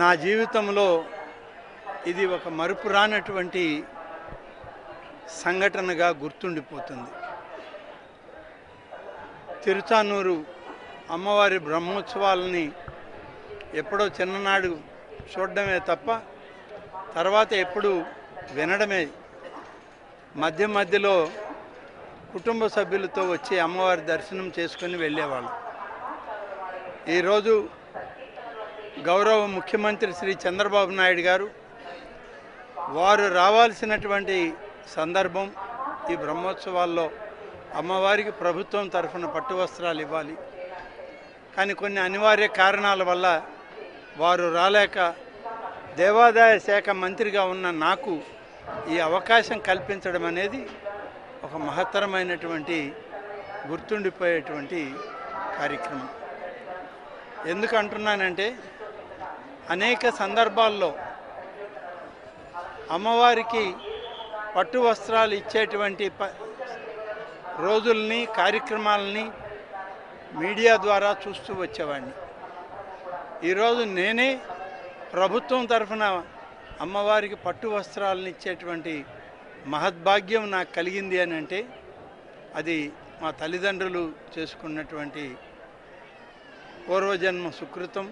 నా జీవితంలో ఇది ఒక మరుపురానటువంటి సంఘటనగా గుర్తుండిపోతుంది. తిరుచానూరు అమ్మవారి బ్రహ్మోత్సవాలని ఎప్పుడో చిన్ననాడు చూడడమే తప్ప తర్వాత ఎప్పుడు వినడమే. మధ్య మధ్యలో కుటుంబ సభ్యులతో వచ్చి అమ్మవారి దర్శనం చేసుకొని వెళ్ళేవాళ్ళు. ఈరోజు గౌరవ ముఖ్యమంత్రి శ్రీ చంద్రబాబు నాయుడు గారు వారు రావాల్సినటువంటి సందర్భం ఈ బ్రహ్మోత్సవాల్లో అమ్మవారికి ప్రభుత్వం తరఫున పట్టు వస్త్రాలు ఇవ్వాలి. కానీ కొన్ని అనివార్య కారణాల వల్ల వారు రాలేక దేవాదాయ శాఖ మంత్రిగా ఉన్న నాకు ఈ అవకాశం కల్పించడం అనేది ఒక మహత్తరమైనటువంటి గుర్తుండిపోయేటువంటి కార్యక్రమం. ఎందుకు అంటున్నానంటే అనేక సందర్భాల్లో అమ్మవారికి పట్టు వస్త్రాలు ఇచ్చేటువంటి రోజుల్ని కార్యక్రమాలని మీడియా ద్వారా చూస్తూ వచ్చేవాడిని. ఈరోజు నేనే ప్రభుత్వం తరఫున అమ్మవారికి పట్టు వస్త్రాలను ఇచ్చేటువంటి మహద్భాగ్యం నాకు కలిగింది అని అంటే అది మా తల్లిదండ్రులు చేసుకున్నటువంటి పూర్వజన్మ సుకృతం.